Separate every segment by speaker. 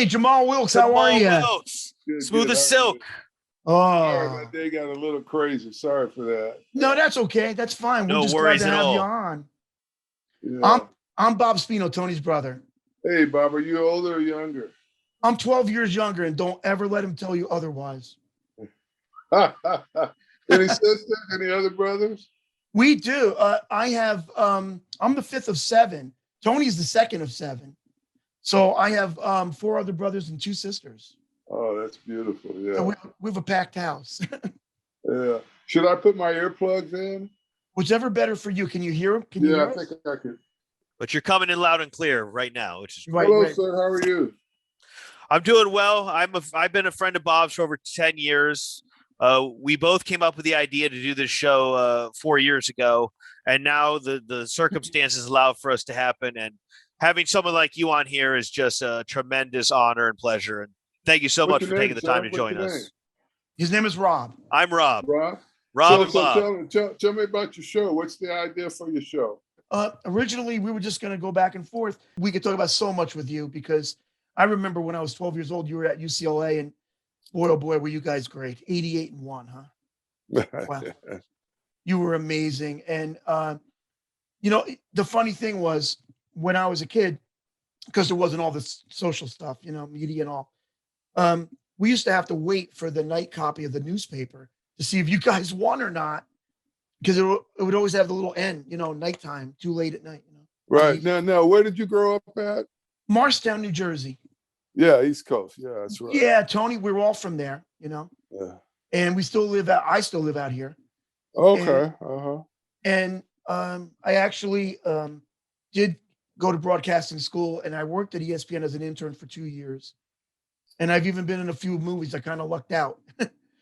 Speaker 1: Hey, Jamaal Wilkes, how are you?
Speaker 2: Wilkes. Smooth as silk.
Speaker 3: Sorry, my day got a little crazy. Sorry for that.
Speaker 1: No, that's okay. That's fine. We're
Speaker 2: No
Speaker 1: just glad
Speaker 2: worries
Speaker 1: to
Speaker 2: at
Speaker 1: have you
Speaker 2: all.
Speaker 1: on.
Speaker 3: Yeah.
Speaker 1: I'm Bob Spino, Tony's brother.
Speaker 3: Hey, Bob, are you older or younger?
Speaker 1: I'm 12 years younger, and don't ever let him tell you otherwise.
Speaker 3: Any sisters? Any other brothers?
Speaker 1: We do. I have. I'm the fifth of seven. Tony's the second of seven. So I have 4 other brothers and 2 sisters.
Speaker 3: Oh, that's beautiful. Yeah.
Speaker 1: So we have a packed house.
Speaker 3: Yeah. Should I put my earplugs in?
Speaker 1: Whichever better for you. Can you hear him? Can you hear
Speaker 3: I
Speaker 1: us?
Speaker 3: think I could.
Speaker 2: But you're coming in loud and clear right now, which is
Speaker 1: Right,
Speaker 3: Hello,
Speaker 1: right.
Speaker 3: sir. How are you?
Speaker 2: I'm doing well. I've been a friend of Bob's for over 10 years. We both came up with the idea to do this show 4 years ago, and now the circumstances allow for us to happen. And having someone like you on here is just a tremendous honor and pleasure. And thank you so much for taking the time to join us.
Speaker 1: His name is Rob.
Speaker 2: I'm Rob.
Speaker 3: Rob
Speaker 2: and Bob.
Speaker 3: Tell me about your show. What's the idea for your show?
Speaker 1: Originally, we were just going to go back and forth. We could talk about so much with you because I remember when I was 12 years old, you were at UCLA, and boy, oh boy, were you guys great. 88-1, huh? Wow. You were amazing. And, the funny thing was when I was a kid, because there wasn't all this social stuff, media and all, we used to have to wait for the night copy of the newspaper to see if you guys won or not. Because it would always have the little N, nighttime, too late at night.
Speaker 3: Right. Now, where did you grow up at?
Speaker 1: Marstown, New Jersey.
Speaker 3: Yeah, East Coast. Yeah, that's right.
Speaker 1: Yeah, Tony, we were all from there,
Speaker 3: Yeah.
Speaker 1: And I still live out here.
Speaker 3: Okay.
Speaker 1: And I actually did go to broadcasting school, and I worked at ESPN as an intern for 2 years. And I've even been in a few movies. I kind of lucked out.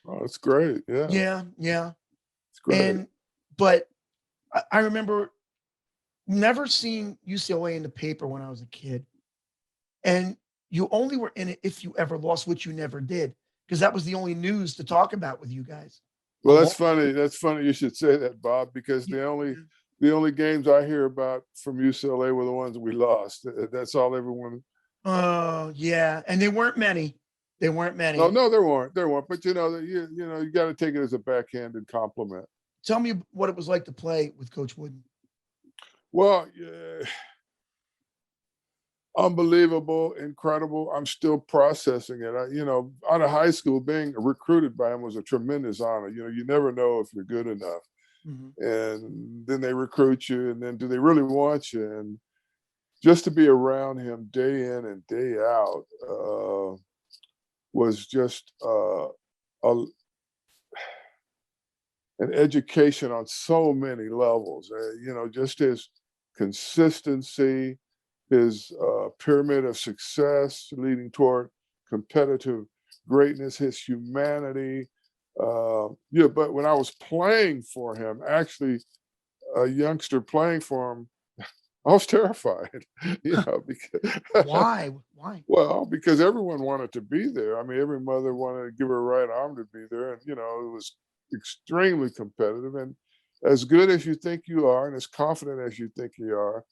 Speaker 3: Oh, that's great. Yeah.
Speaker 1: Yeah.
Speaker 3: It's great.
Speaker 1: But I remember never seeing UCLA in the paper when I was a kid. And you only were in it if you ever lost, which you never did, because that was the only news to talk about with you guys.
Speaker 3: Well, that's funny. That's funny you should say that, Bob, because the only games I hear about from UCLA were the ones that we lost. That's all everyone.
Speaker 1: Oh, yeah. And they weren't many.
Speaker 3: No, there weren't. But you got to take it as a backhanded compliment.
Speaker 1: Tell me what it was like to play with Coach Wooden.
Speaker 3: Well, yeah, unbelievable, incredible. I'm still processing it. Out of high school, being recruited by him was a tremendous honor. You never know if you're good enough. Mm-hmm. And then they recruit you, and then do they really want you? And just to be around him day in and day out was just an education on so many levels. Just his consistency, his pyramid of success leading toward competitive greatness, his humanity. But when I was playing for him, actually a youngster playing for him, I was terrified, because
Speaker 1: Why?
Speaker 3: Well, because everyone wanted to be there. I mean, every mother wanted to give her right arm to be there. And, it was extremely competitive. And as good as you think you are and as confident as you think you are,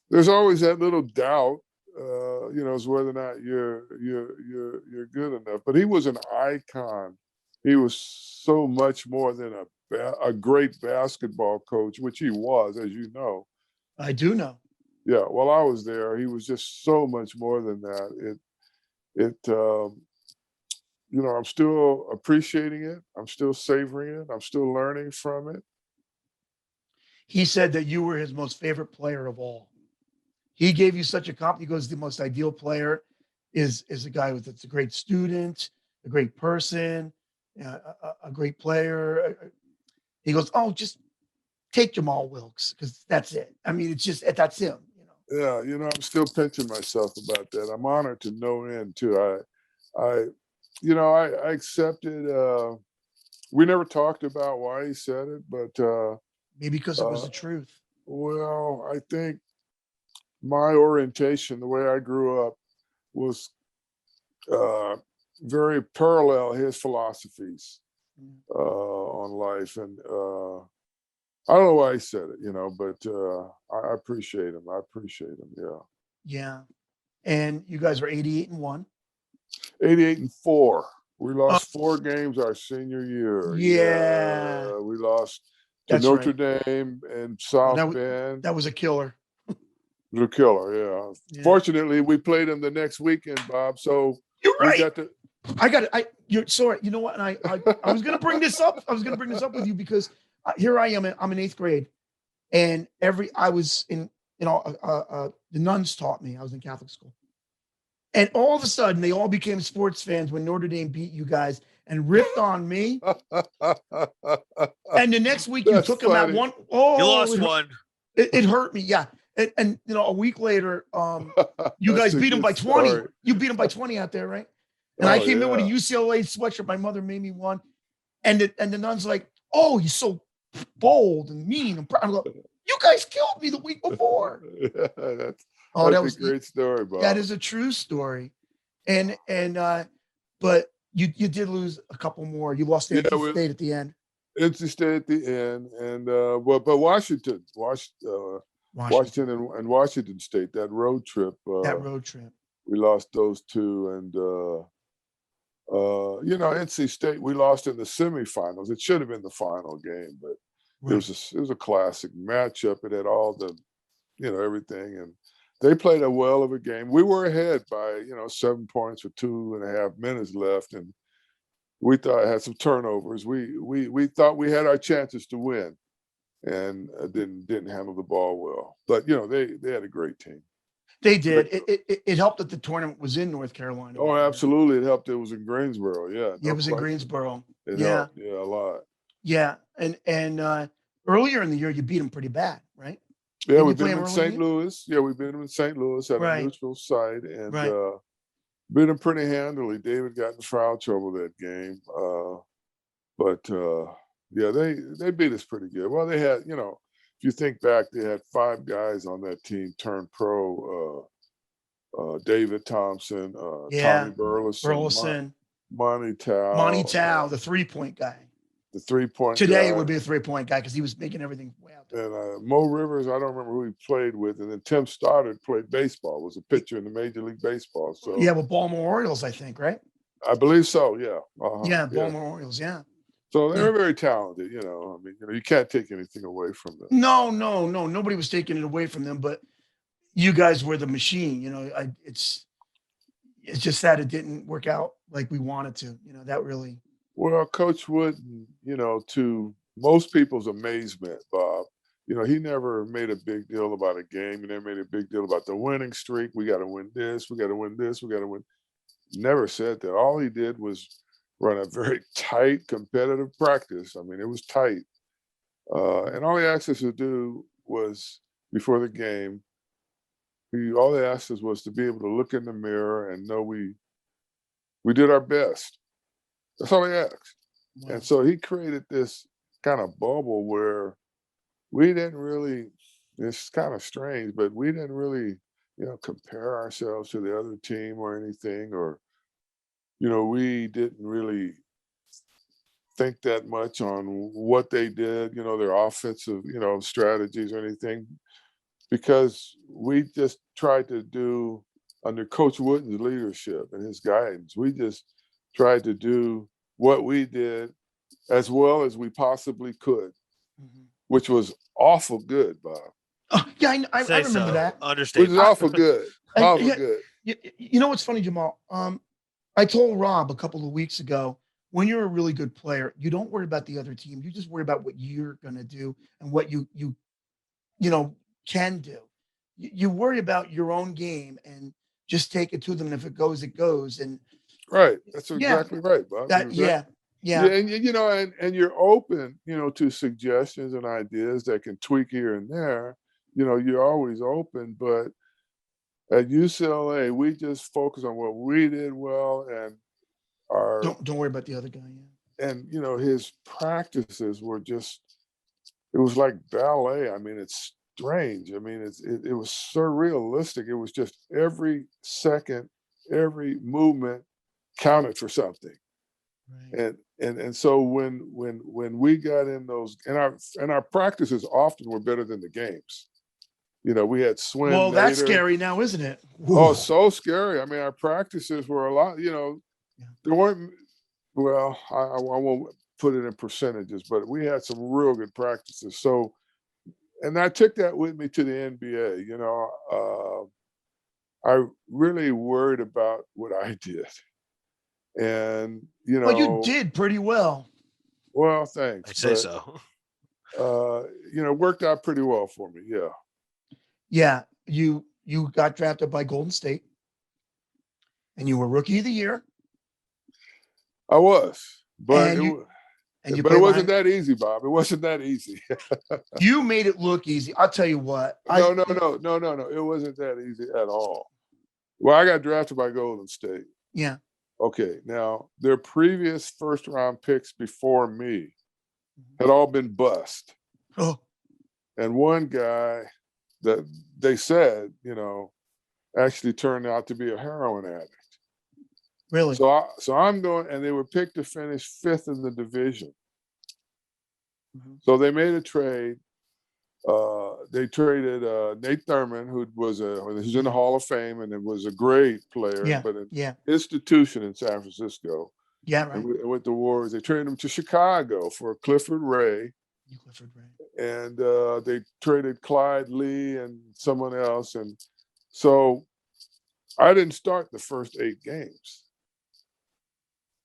Speaker 3: there's always that little doubt, as whether or not you're good enough. But he was an icon. He was so much more than a great basketball coach, which he was, as you know.
Speaker 1: I do know.
Speaker 3: Yeah, while I was there, he was just so much more than that. I'm still appreciating it. I'm still savoring it. I'm still learning from it.
Speaker 1: He said that you were his most favorite player of all. He gave you such a compliment. He goes, the most ideal player is a guy that's a great student, a great person, a great player. He goes, oh, just take Jamaal Wilkes, because that's it. I mean, that's him.
Speaker 3: Yeah, I'm still pinching myself about that. I'm honored to no end too. I accepted. We never talked about why he said it, but
Speaker 1: maybe because it was the truth.
Speaker 3: Well, I think my orientation, the way I grew up, was very parallel his philosophies on life, and I don't know why he said it, but I appreciate him. Yeah.
Speaker 1: Yeah. And you guys are 88-1.
Speaker 3: 88-4. We lost 4 games our senior year.
Speaker 1: Yeah.
Speaker 3: We lost to
Speaker 1: That's
Speaker 3: Notre
Speaker 1: right.
Speaker 3: Dame and
Speaker 1: Oh,
Speaker 3: South Bend.
Speaker 1: that was a killer.
Speaker 3: The killer, yeah.
Speaker 1: Yeah.
Speaker 3: Fortunately, we played them the next weekend, Bob. So
Speaker 1: You're
Speaker 3: we
Speaker 1: right.
Speaker 3: got to.
Speaker 1: You're sorry. You know what? And I was going to bring this up. I was going to bring this up with you because here I am. I'm in 8th grade, and I was in, the nuns taught me. I was in Catholic school, and all of a sudden they all became sports fans when Notre Dame beat you guys and ripped on me. And the next week you
Speaker 3: That's
Speaker 1: took them at
Speaker 3: funny.
Speaker 1: one. Oh,
Speaker 2: You lost one.
Speaker 1: It hurt me. Yeah. And a week later, you guys
Speaker 3: That's a
Speaker 1: beat them
Speaker 3: good
Speaker 1: by 20.
Speaker 3: story.
Speaker 1: You beat them by 20 out there, right? And I
Speaker 3: Oh,
Speaker 1: came in with a
Speaker 3: yeah.
Speaker 1: UCLA sweatshirt. My mother made me one. And the nun's like, oh, he's so bold and mean and proud. I go, you guys killed me the week before.
Speaker 3: That's
Speaker 1: That
Speaker 3: a
Speaker 1: was
Speaker 3: great story, Bob.
Speaker 1: that is a true story. But you did lose a couple more. You lost to NC State at the end.
Speaker 3: NC State at the end, and but Washington and Washington State, that road trip. We lost those 2, and NC State we lost in the semifinals. It should have been the final game, but
Speaker 1: Right.
Speaker 3: it was a classic matchup. It had all the, everything, and they played a well of a game. We were ahead by 7 points with 2.5 minutes left, and we thought it had some turnovers. We thought we had our chances to win, and didn't handle the ball well. But they had a great team.
Speaker 1: They did. It helped that the tournament was in North Carolina.
Speaker 3: Oh, absolutely, it helped. It was in Greensboro. Yeah,
Speaker 1: Yeah, it was in Greensboro.
Speaker 3: It helped. Yeah, a lot.
Speaker 1: Yeah, and earlier in the year you beat them pretty bad, right?
Speaker 3: Yeah,
Speaker 1: Didn't
Speaker 3: we
Speaker 1: you
Speaker 3: beat
Speaker 1: play
Speaker 3: them in
Speaker 1: 'em early
Speaker 3: St.
Speaker 1: in the year?
Speaker 3: Louis. Yeah, we beat them in St. Louis at a
Speaker 1: Right.
Speaker 3: neutral site, and
Speaker 1: Right.
Speaker 3: beat them pretty handily. David got in foul trouble that game, but yeah, they beat us pretty good. Well, they had, if you think back, they had 5 guys on that team turned pro. David Thompson,
Speaker 1: Yeah.
Speaker 3: Tommy Burleson, Monty
Speaker 1: Monty
Speaker 3: Tao,
Speaker 1: Tao, the 3-point guy.
Speaker 3: the 3-point
Speaker 1: Today
Speaker 3: guy,
Speaker 1: it would be a 3-point guy because he was making everything way out there.
Speaker 3: and Mo Rivers. I don't remember who he played with, and then Tim Stoddard played baseball. Was a pitcher in the Major League Baseball. So
Speaker 1: Yeah, with Baltimore Orioles, I think, right?
Speaker 3: I believe so. Yeah.
Speaker 1: Yeah, Baltimore Orioles. Yeah.
Speaker 3: So they were very talented. I mean, you can't take anything away from them.
Speaker 1: No. Nobody was taking it away from them, but you guys were the machine. It's just that it didn't work out like we wanted to. That really.
Speaker 3: Well, Coach Wooden, to most people's amazement, Bob, he never made a big deal about a game. He never made a big deal about the winning streak. We got to win this. We got to win this. We got to win. Never said that. All he did was run a very tight, competitive practice. I mean, it was tight. And all he asked us to do was, before the game, all they asked us was to be able to look in the mirror and know we did our best. That's all he asked.
Speaker 1: Wow.
Speaker 3: And so he created this kind of bubble where we didn't really, it's kind of strange, but we didn't really, compare ourselves to the other team or anything, or, we didn't really think that much on what they did, their offensive, strategies or anything, because we just tried to do, under Coach Wooden's leadership and his guidance, we just tried to do what we did as well as we possibly could, which was awful good, Bob.
Speaker 1: Oh, yeah, I remember that.
Speaker 2: Understand.
Speaker 3: Which is awful good. Awful good.
Speaker 1: You know what's funny, Jamaal? I told Rob a couple of weeks ago, when you're a really good player, you don't worry about the other team. You just worry about what you're gonna do and what you can do. You worry about your own game and just take it to them. And if it goes, it goes. And
Speaker 3: right, that's exactly right, Bob.
Speaker 1: Yeah.
Speaker 3: And you're open, to suggestions and ideas that can tweak here and there. You're always open, but at UCLA, we just focus on what we did well, and
Speaker 1: don't worry about the other guy. Yeah.
Speaker 3: And his practices were just, it was like ballet. I mean, it's strange. I mean, it was surrealistic. It was just every second, every movement counted for something. Right. And so when we got in those, and our practices often were better than the games. We had Swin
Speaker 1: Well, that's
Speaker 3: Nader.
Speaker 1: scary now, isn't it?
Speaker 3: Oh,
Speaker 1: Ooh.
Speaker 3: so scary. I mean, our practices were a lot, there weren't, well, I won't put it in percentages, but we had some real good practices. So, and I took that with me to the NBA. I really worried about what I did. And,
Speaker 1: Well, you did pretty well.
Speaker 3: well, thanks.
Speaker 2: I'd say so.
Speaker 3: Worked out pretty well for me. Yeah.
Speaker 1: Yeah, you got drafted by Golden State, and you were Rookie of the Year.
Speaker 3: I was, but
Speaker 1: And you
Speaker 3: but
Speaker 1: played
Speaker 3: it wasn't
Speaker 1: behind-
Speaker 3: that easy, Bob. It wasn't that easy.
Speaker 1: You made it look easy. I'll tell you what.
Speaker 3: No. It wasn't that easy at all. Well, I got drafted by Golden State.
Speaker 1: Yeah.
Speaker 3: Okay, now their previous first round picks before me had all been bust.
Speaker 1: Oh,
Speaker 3: And one guy that they said, actually turned out to be a heroin addict.
Speaker 1: really?
Speaker 3: So I'm going, and they were picked to finish 5th in the division.
Speaker 1: Mhm.
Speaker 3: So they made a trade. They traded Nate Thurman, who's in the Hall of Fame, and it was a great player,
Speaker 1: Yeah.
Speaker 3: but an
Speaker 1: Yeah.
Speaker 3: institution in San Francisco.
Speaker 1: Yeah. Right.
Speaker 3: And with the Warriors, they traded him to Chicago for Clifford Ray,
Speaker 1: Clifford Ray.
Speaker 3: and they traded Clyde Lee and someone else. And so I didn't start the first 8 games.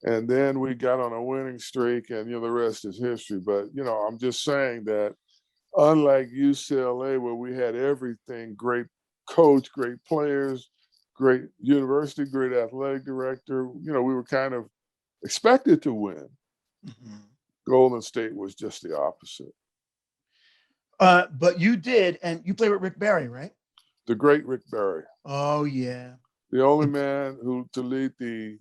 Speaker 3: And then we got on a winning streak, and the rest is history. But I'm just saying that unlike UCLA, where we had everything, great coach, great players, great university, great athletic director, we were kind of expected to win.
Speaker 1: Mm-hmm.
Speaker 3: Golden State was just the opposite.
Speaker 1: But you did, and you played with Rick Barry, right?
Speaker 3: The great Rick Barry.
Speaker 1: Oh yeah.
Speaker 3: The only man to lead the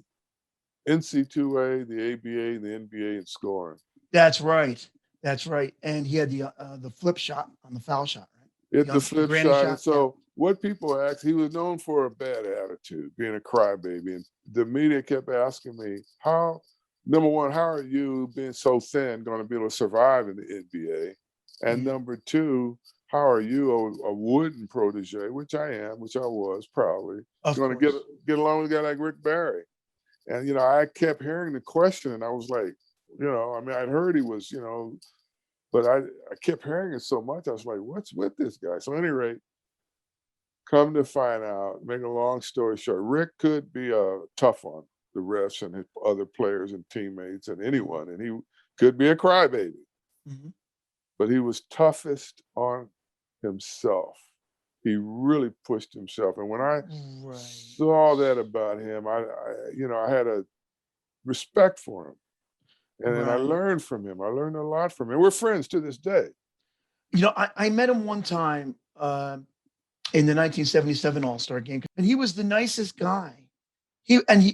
Speaker 3: NC2A, the ABA, the NBA in scoring.
Speaker 1: That's right. That's right. And he had the flip shot on the foul shot, right?
Speaker 3: Hit the flip
Speaker 1: granny
Speaker 3: shot.
Speaker 1: shot,
Speaker 3: And so what people asked, he was known for a bad attitude, being a crybaby. And the media kept asking me, number one, how are you being so thin going to be able to survive in the NBA? And number two, how are you, a wooden protege, which I am, which I was probably, going to get along with a guy like Rick Barry? And, I kept hearing the question, and I was like, I'd heard he was, but I kept hearing it so much. I was like, what's with this guy? So at any rate, come to find out, make a long story short, Rick could be a tough on the refs and his other players and teammates and anyone, and he could be a crybaby.
Speaker 1: Mm-hmm.
Speaker 3: But he was toughest on himself. He really pushed himself. And when I saw that about him, I had a respect for him. And then I learned from him. I learned a lot from him. We're friends to this day.
Speaker 1: I met him one time in the 1977 All-Star game, and he was the nicest guy.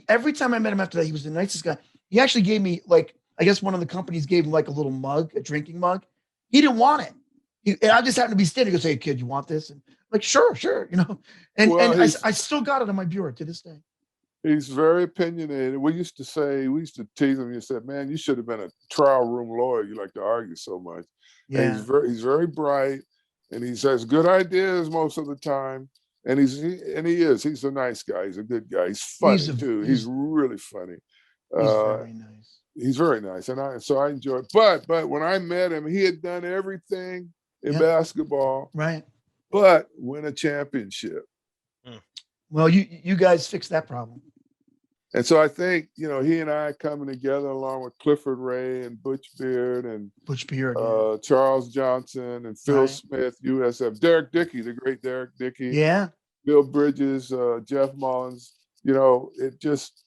Speaker 1: Every time I met him after that, he was the nicest guy. He actually gave me, I guess one of the companies gave him like a little mug, a drinking mug. He didn't want it. And I just happened to be standing. He goes, "Hey kid, you want this?" And like, sure. And I still got it on my bureau to this day.
Speaker 3: He's very opinionated. We used to tease him. You said, "Man, you should have been a trial room lawyer. You like to argue so much." Yeah. And he's very bright, and he has good ideas most of the time. And he is. He's a nice guy. He's a good guy. He's funny too. He's really funny.
Speaker 1: He's very nice.
Speaker 3: He's very nice, and so I enjoy it. But when I met him, he had done everything in basketball,
Speaker 1: right?
Speaker 3: But win a championship.
Speaker 1: Well, you guys fixed that problem.
Speaker 3: And so I think, he and I coming together along with Clifford Ray and Butch Beard and Charles Johnson and Phil Smith, USF, Derek Dickey, the great Derek Dickey.
Speaker 1: Yeah.
Speaker 3: Bill Bridges, Jeff Mullins, it just,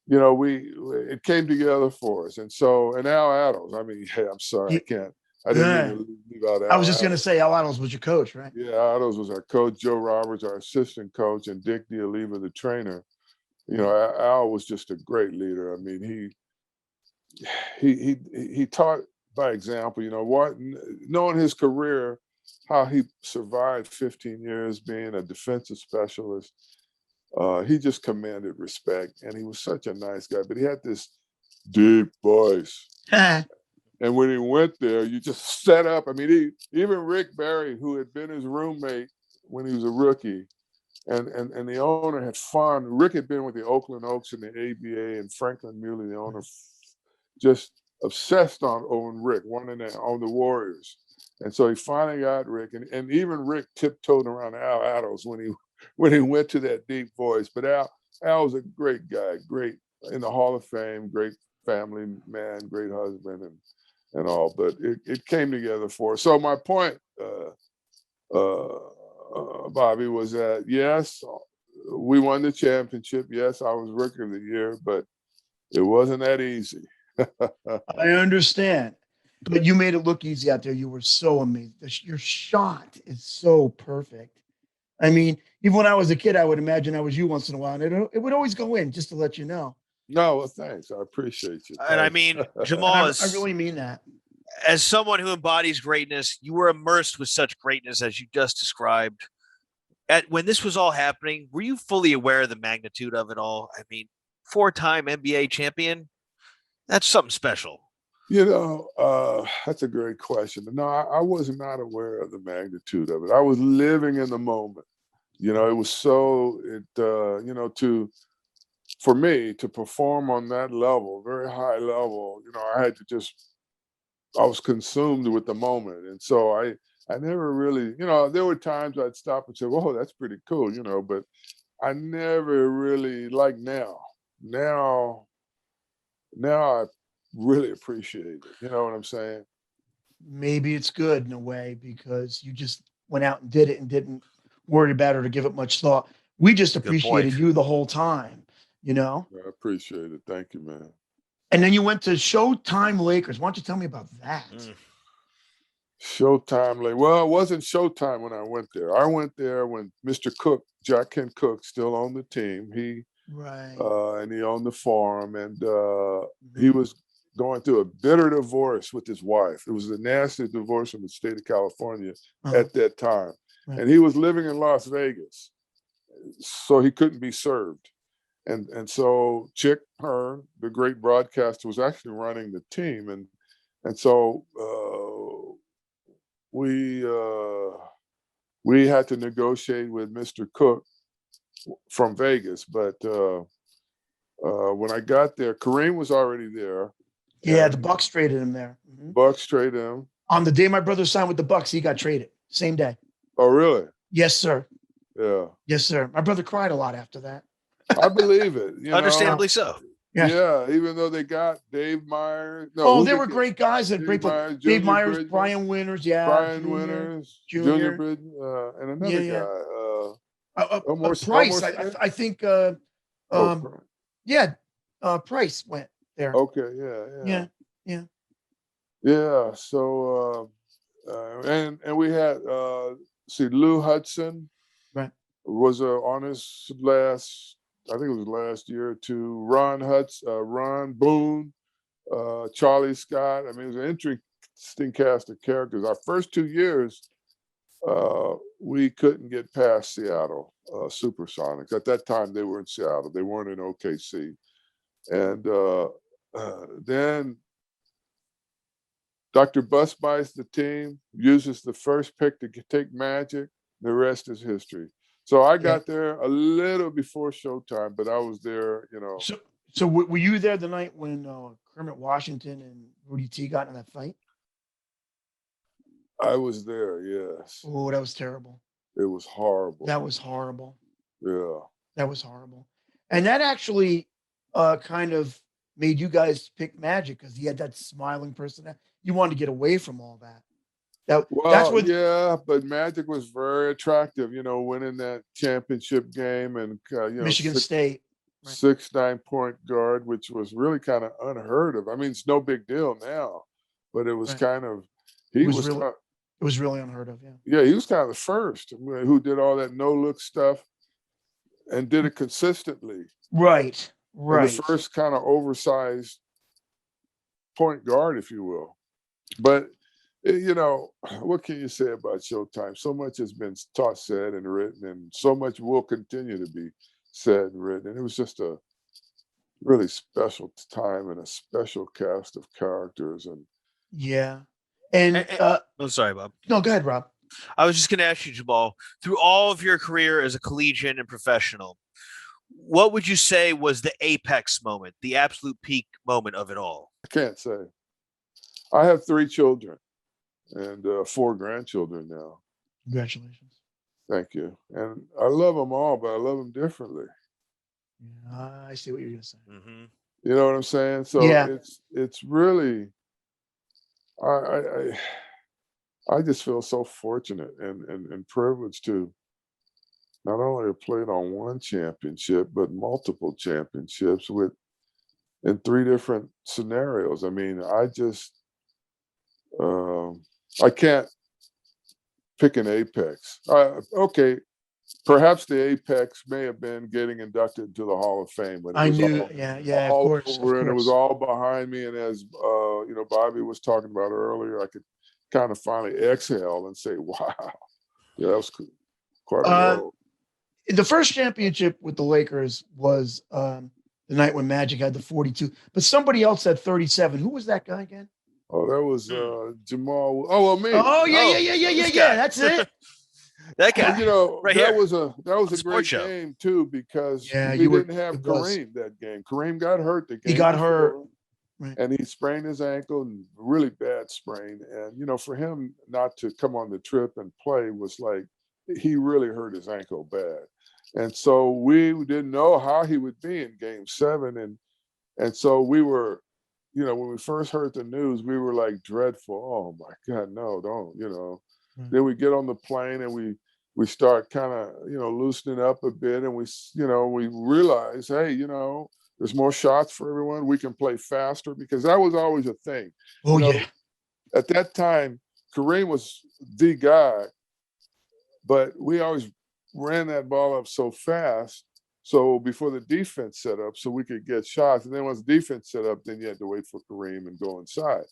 Speaker 3: it came together for us. And Al Addles, I'm sorry, I didn't mean to leave out Al.
Speaker 1: I was just going to say Al Addles was your coach, right?
Speaker 3: Yeah, Al Addles was our coach. Joe Roberts, our assistant coach, and Dick D'Oliva, the trainer. Al was just a great leader. He taught by example. Knowing his career, how he survived 15 years being a defensive specialist. He just commanded respect, and he was such a nice guy. But he had this deep voice, and when he went there, you just set up. Even Rick Barry, who had been his roommate when he was a rookie, and the owner had fun. Rick had been with the Oakland Oaks in the ABA, and Franklin Muley, the owner, just obsessed on Rick, wanting to own the Warriors. And so he finally got Rick, and even Rick tiptoed around Al Attles when he went to that deep voice. But Al was a great guy, great in the Hall of Fame, great family man, great husband, and all. But it came together for us. So my point, Bobby, was that yes, we won the championship. Yes, I was Rookie of the Year, but it wasn't that easy.
Speaker 1: I understand, but you made it look easy out there. You were so amazing. Your shot is so perfect. I mean, even when I was a kid, I would imagine I was you once in a while, and it would always go in, just to let you know.
Speaker 3: No, well, thanks. I appreciate you.
Speaker 2: And I mean,
Speaker 1: And
Speaker 2: Jamal,
Speaker 1: I really mean that.
Speaker 2: as someone who embodies greatness, you were immersed with such greatness as you just described. When this was all happening, were you fully aware of the magnitude of it all? I mean, 4-time NBA champion, that's something special.
Speaker 3: That's a great question. No, I was not aware of the magnitude of it. I was living in the moment. It was so, for me to perform on that level, very high level, I was consumed with the moment. And so I never really, there were times I'd stop and say, whoa, that's pretty cool, but I never really, like now I really appreciate it. You know what I'm saying?
Speaker 1: Maybe it's good in a way because you just went out and did it and didn't worry about it or give it much thought. We just appreciated you the whole time,
Speaker 3: I appreciate it. Thank you, man.
Speaker 1: And then you went to Showtime Lakers. Why don't you tell me about that?
Speaker 3: Showtime. Well, it wasn't Showtime when I went there. I went there when Mr. Cook, Jack Kent Cook, still on the team. And he owned the farm, and he was going through a bitter divorce with his wife. It was the nastiest divorce in the state of California at that time. Right. And he was living in Las Vegas, so he couldn't be served. And so Chick Hearn, the great broadcaster, was actually running the team. And so we had to negotiate with Mr. Cook from Vegas. But when I got there, Kareem was already there.
Speaker 1: Yeah, the Bucks traded him there.
Speaker 3: Mm-hmm. Bucks traded him.
Speaker 1: On the day my brother signed with the Bucks, he got traded. Same day.
Speaker 3: Oh, really?
Speaker 1: Yes, sir.
Speaker 3: Yeah.
Speaker 1: Yes, sir. My brother cried a lot after that.
Speaker 3: I believe it.
Speaker 2: Understandably so.
Speaker 3: Yeah, even though they got Dave Myers.
Speaker 1: No, they were great guys. And Dave Myers, Brian Winters,
Speaker 3: Brian Winters, Junior Bridges, and another guy.
Speaker 1: Price. I think. Price went there.
Speaker 3: Okay. Yeah. So, and we had Lou Hudson.
Speaker 1: Right.
Speaker 3: Was on his last. I think it was last year or two. Ron Boone, Charlie Scott. I mean, it was an interesting cast of characters. Our first 2 years, we couldn't get past Seattle Supersonics. At that time, they were in Seattle. They weren't in OKC. And then Dr. Bus buys the team, uses the first pick to take Magic. The rest is history. So I got there a little before Showtime, but I was there,
Speaker 1: So were you there the night when Kermit Washington and Rudy T got in that fight?
Speaker 3: I was there, yes.
Speaker 1: Oh, that was terrible.
Speaker 3: It was horrible.
Speaker 1: That was horrible.
Speaker 3: Yeah.
Speaker 1: That was horrible. And that actually kind of made you guys pick Magic because he had that smiling personality. You wanted to get away from all that. That's what.
Speaker 3: Yeah, but Magic was very attractive. Winning that championship game and
Speaker 1: Michigan State,
Speaker 3: 6'9" point guard, which was really kind of unheard of. I mean, it's no big deal now, but it was kind of. It
Speaker 1: was really unheard of. Yeah.
Speaker 3: Yeah, he was kind of the first who did all that no-look stuff and did it consistently.
Speaker 1: Right.
Speaker 3: And the first kind of oversized point guard, if you will, but. What can you say about Showtime? So much has been taught, said, and written, and so much will continue to be said and written. And it was just a really special time and a special cast of characters. And
Speaker 1: yeah. And
Speaker 2: I'm sorry, Bob.
Speaker 1: No, go ahead, Rob.
Speaker 2: I was just going to ask you, Jamal, through all of your career as a collegiate and professional, what would you say was the apex moment, the absolute peak moment of it all?
Speaker 3: I can't say. I have 3 children and 4 grandchildren now.
Speaker 1: Congratulations.
Speaker 3: Thank you. And I love them all, but I love them differently.
Speaker 1: Yeah, I see what you're gonna say.
Speaker 2: Mm-hmm.
Speaker 3: You know what I'm saying? So
Speaker 1: Yeah.
Speaker 3: it's really I just feel so fortunate and privileged to not only have played on one championship, but multiple championships in 3 different scenarios. I mean, I can't pick an apex. Okay, perhaps the apex may have been getting inducted into the Hall of Fame, but it
Speaker 1: I
Speaker 3: was
Speaker 1: knew. Yeah, of
Speaker 3: all
Speaker 1: course,
Speaker 3: over and it was all behind me. And as Bobby was talking about earlier, I could kind of finally exhale and say, "Wow, yeah, that was quite a road."
Speaker 1: The first championship with the Lakers was the night when Magic had the 42, but somebody else had 37. Who was that guy again?
Speaker 3: Oh, that was Jamaal. Oh, well, me.
Speaker 1: Oh,
Speaker 2: this guy.
Speaker 1: yeah. That's it.
Speaker 2: That guy.
Speaker 3: Well,
Speaker 2: right
Speaker 3: that
Speaker 2: here.
Speaker 3: was a great
Speaker 2: Sports show.
Speaker 3: game too, because
Speaker 1: Yeah,
Speaker 3: we didn't have
Speaker 1: it was.
Speaker 3: Kareem that game. Kareem got hurt the game
Speaker 1: He got
Speaker 3: before,
Speaker 1: hurt. Right.
Speaker 3: and he sprained his ankle, and really bad sprain. And for him not to come on the trip and play was like he really hurt his ankle bad. And so we didn't know how he would be in Game 7, and so we were, when we first heard the news, we were like dreadful. Oh my God, no, don't. Then we get on the plane and we start kind of loosening up a bit, and we realize, hey, there's more shots for everyone. We can play faster, because that was always a thing.
Speaker 1: Oh, yeah.
Speaker 3: At that time, Kareem was the guy, but we always ran that ball up so fast. So before the defense set up, so we could get shots. And then once the defense set up, then you had to wait for Kareem and go inside,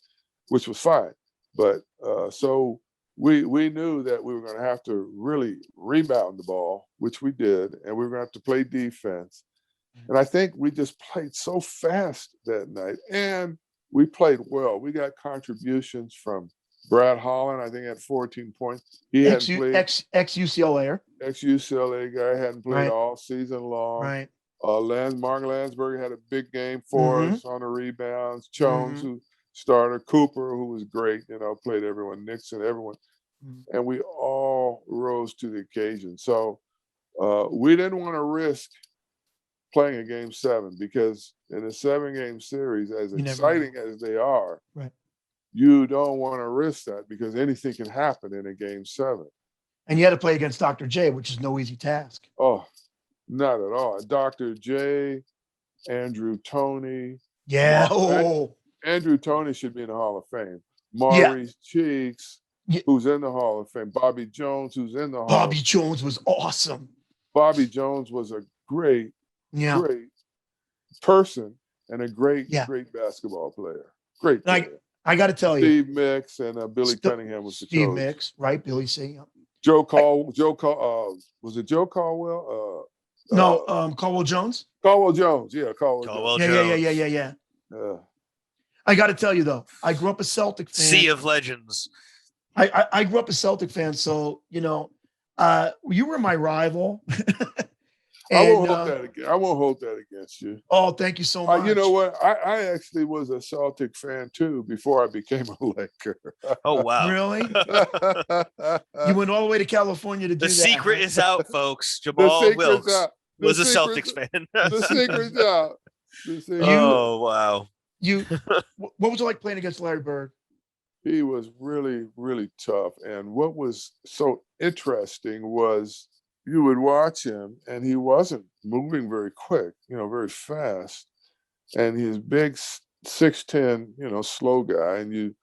Speaker 3: which was fine. But so we knew that we were going to have to really rebound the ball, which we did, and we were going to have to play defense. And I think we just played so fast that night, and we played well. We got contributions from Brad Holland. I think had 14 points. He hadn't played.
Speaker 1: Ex-UCLA.
Speaker 3: Ex-UCLA guy, hadn't played all season long.
Speaker 1: Right.
Speaker 3: Mark Landsberger had a big game for us on the rebounds. Jones, who started. Cooper, who was great, played everyone. Nixon, everyone. And we all rose to the occasion. So we didn't want to risk playing a Game 7, because in a 7-game series, as exciting as they are, you don't want to risk that, because anything can happen in a Game 7.
Speaker 1: And you had to play against Dr. J, which is no easy task.
Speaker 3: Oh, not at all. Dr. J, Andrew Toney.
Speaker 1: Yeah.
Speaker 3: Andrew Toney should be in the Hall of Fame. Maurice Cheeks, who's in the Hall of Fame. Bobby Jones, who's in the Hall of Fame.
Speaker 1: Bobby Jones was awesome.
Speaker 3: Bobby Jones was a great person and a great basketball player. Great player.
Speaker 1: I got to tell you.
Speaker 3: Steve Mix and Billy Cunningham was the coach.
Speaker 1: Steve Mix, right? Billy C.
Speaker 3: Was it Joe Caldwell?
Speaker 1: No, Caldwell Jones.
Speaker 3: Caldwell Jones, yeah, Caldwell Jones.
Speaker 1: Yeah. I got to tell you though, I grew up a Celtic fan.
Speaker 2: Sea of legends.
Speaker 1: I grew up a Celtic fan, so you were my rival.
Speaker 3: I won't hold that against you.
Speaker 1: Oh, thank you so much.
Speaker 3: You know what? I actually was a Celtic fan too before I became a Laker.
Speaker 2: Oh, wow.
Speaker 1: Really? You went all the way to California to do that.
Speaker 2: The secret is out, folks. Jamal Wilkes was a Celtics fan.
Speaker 3: The secret's out.
Speaker 2: Oh, wow.
Speaker 1: What was it like playing against Larry Bird?
Speaker 3: He was really, really tough. And what was so interesting was you would watch him, and he wasn't moving very quick, very fast. And he's big, 6'10", slow guy. And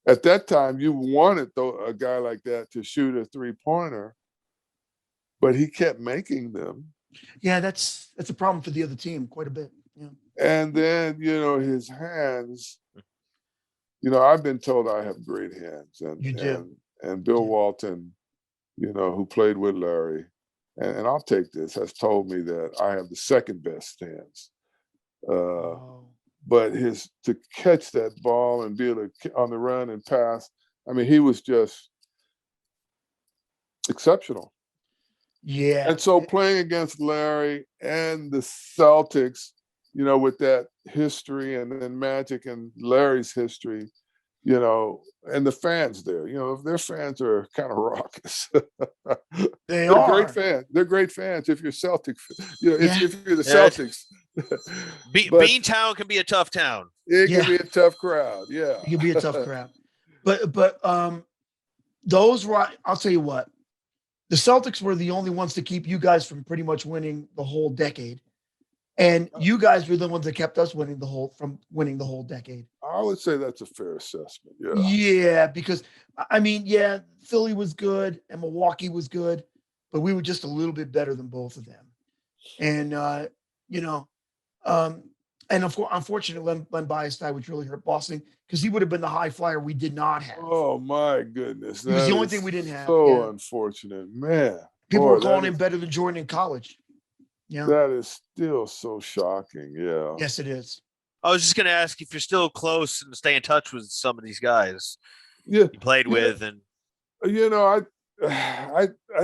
Speaker 3: at that time, you wanted a guy like that to shoot a 3-pointer, but he kept making them.
Speaker 1: Yeah, that's a problem for the other team quite a bit. Yeah.
Speaker 3: And then, his hands, I've been told I have great hands. And
Speaker 1: you do.
Speaker 3: And Bill Walton, who played with Larry, and I'll take this, has told me that I have the second best hands. But to catch that ball and be able to on the run and pass, I mean, he was just exceptional.
Speaker 1: Yeah.
Speaker 3: And so playing against Larry and the Celtics, with that history, and then Magic and Larry's history, and the fans there, their fans are kind of raucous.
Speaker 1: They
Speaker 3: They're great
Speaker 1: are.
Speaker 3: fans. They're great fans if you're Celtic,
Speaker 1: Yeah.
Speaker 3: if you're the
Speaker 2: Yeah.
Speaker 3: Celtics. But
Speaker 2: Beantown can be a tough town.
Speaker 3: it
Speaker 1: Yeah.
Speaker 3: can be a tough crowd. Yeah.
Speaker 1: It could be a tough crowd. But I'll tell you what, the Celtics were the only ones to keep you guys from pretty much winning the whole decade. And you guys were the ones that kept us winning the whole decade.
Speaker 3: I would say that's a fair assessment. Yeah.
Speaker 1: Yeah, because I mean, yeah, Philly was good and Milwaukee was good, but we were just a little bit better than both of them. And and unfortunately, Len Bias died, which really hurt Boston because he would have been the high flyer we did not have.
Speaker 3: Oh my goodness.
Speaker 1: He was
Speaker 3: That
Speaker 1: the only
Speaker 3: is
Speaker 1: thing we didn't have.
Speaker 3: So
Speaker 1: Yeah.
Speaker 3: unfortunate, man.
Speaker 1: People
Speaker 3: Boy,
Speaker 1: were calling
Speaker 3: that
Speaker 1: him
Speaker 3: is-
Speaker 1: better than Jordan in college. Yeah.
Speaker 3: That is still so shocking. Yeah.
Speaker 1: Yes, it is.
Speaker 2: I was just going to ask if you're still close and stay in touch with some of these guys
Speaker 3: Yeah.
Speaker 2: you played with. And
Speaker 3: I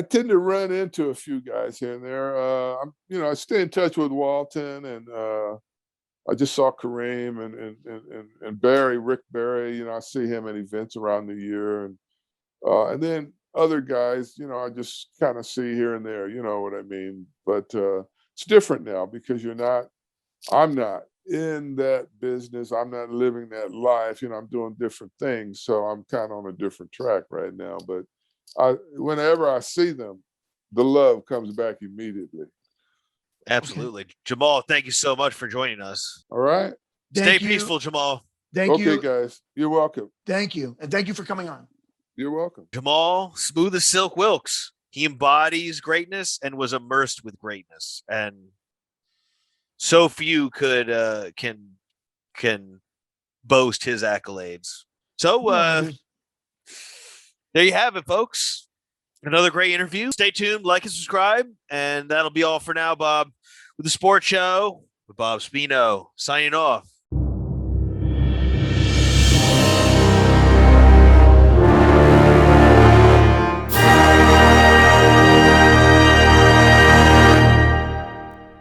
Speaker 3: tend to run into a few guys here and there. I stay in touch with Walton, and I just saw Kareem and Barry, Rick Barry. I see him at events around the year, and then other guys, I just kind of see here and there. You know what I mean? But it's different now because I'm not in that business. I'm not living that life. I'm doing different things, so I'm kind of on a different track right now. But whenever I see them, the love comes back immediately.
Speaker 2: absolutely. Jamaal, thank you so much for joining us.
Speaker 3: All right.
Speaker 2: Stay
Speaker 1: Thank you.
Speaker 2: peaceful, Jamaal.
Speaker 1: Thank
Speaker 3: Okay,
Speaker 1: you.
Speaker 3: guys. You're welcome.
Speaker 1: Thank you. And thank you for coming on.
Speaker 3: You're welcome.
Speaker 2: Jamaal, smooth as silk Wilkes. He embodies greatness and was immersed with greatness. And so few can boast his accolades. So there you have it, folks. Another great interview. Stay tuned, like and subscribe, and that'll be all for now, Bob, with the Sports Show with Bob Spino signing off.